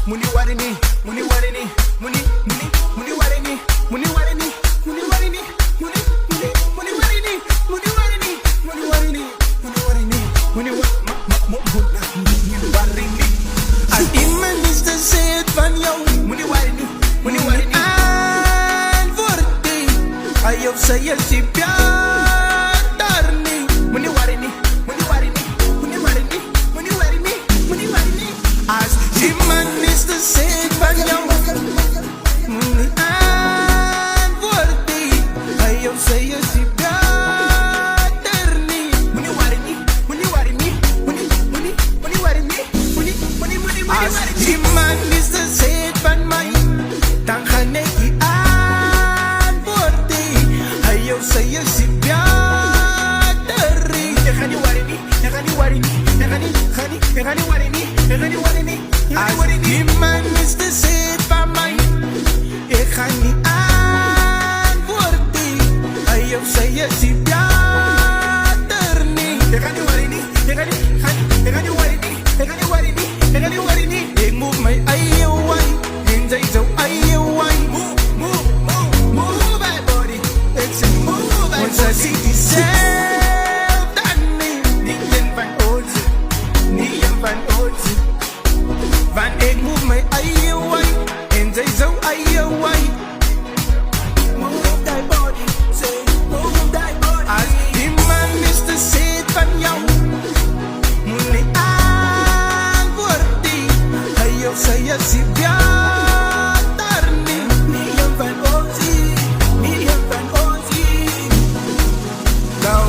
muni warini, muni warini, muni warini, muni warini, muni warini, muni warini, muni warini, muni warini, muni warini, muni warini. Als iemand is te zet van jou, muni warini, muni warini. Antwoord die, hij of zij is die daar niet. Muni warini, muni warini, muni warini, muni warini, muni warini. Als iemand is te zet van jou, muni antwoord die, hij of zij is die daar niet. Muni warini, muni warini, muni warini, muni warini. Als iemand is te zet van mij, dan ga ik die antwoord die, hij of zij is die als iemand is te zet van mij, ik ga niet antwoorden. Hij of zij is die er niet. Ik ga niet worry niet, ik ga niet worry niet, ik ga niet worry niet, ik ga niet worry niet. Ik moet mijn eigen way, en zij zo eigen way. Move my body, ik zeg move my body. Want zij ziet die zelf dan niet, niet in van oortje, niet in van oortje. Want ik moet mijn eigen way, en zij zo eigen way. Move that body, say move that body. Als iemand is te zet van jou, moet niet antwoorden. Hij of zij is die daar niet. Niet in van oortje, niet in van oortje. Nou,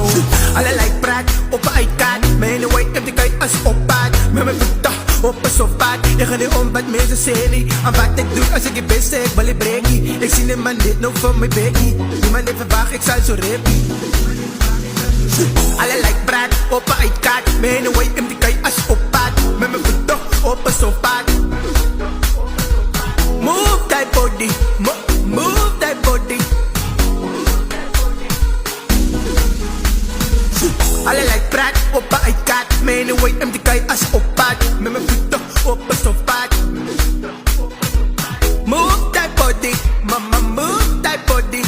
allerlei praat op een uitkaart. Mijn way heb ik uit als oppaard. Met mijn voeten op een sofaat. Ik ga niet om wat mensen zeggen. En wat ik doe als ik het beste ik wil je breken. Ik zie niemand dit nog van mijn bekkie. Niemand even wacht, ik zal zo rappen. Allerlei praat op een uitkaart. Mijn way heb ik uit als oppaard. Met mijn voeten op een sofaat. Move that body, move that body. Allerlei praat op een uitkaart. Mijn way heb ik uit als oppaard. Met mijn voeten op een sofaat. Move that body, mama move that body.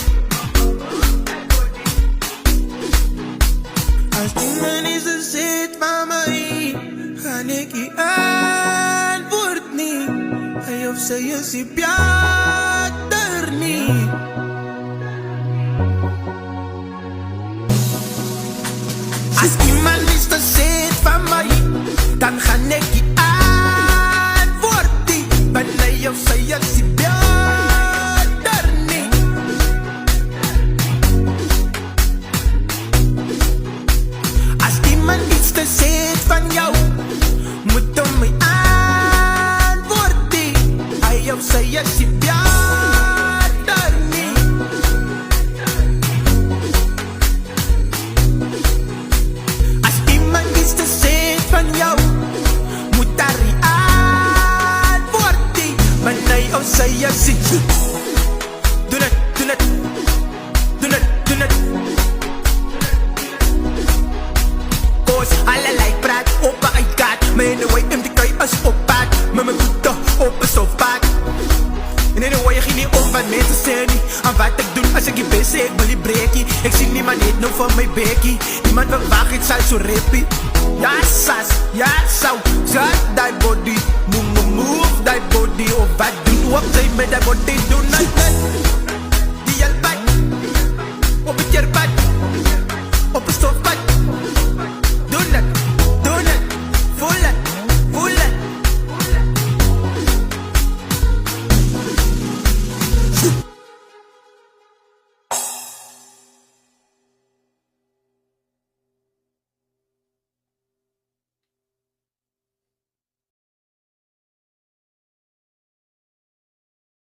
Als iemand is te zet van mij, ga ik je antwoord niet. Hij of zij is die er niet. Als iemand is te zet van mij, dan ga ik je antwoord niet. Want hij of zij is die er niet. Als iemand iets te zet van jou, moet hem mij antwoorden. Hij of zij is die er niet. Als iemand iets te zet van jou, moet daar die antwoorden. Want hij of zij is die. Doe het, doe het, doe het, doe het. Koos allerlei praat op een uitkaart. Mijn way in de kei als oppaard. Met mijn voeten op een sofaat. En in de way je ging niet om wat mensen zeggen. En wat ik doe als ik je best zeg, ik wil je breken. Ik zie niemand niet nog van mijn bekkie. Niemand verwacht, ik zal zo rippie. Ja sas, ja sau, zat die body. Move that body. Of wat doen we op zijn met dat body.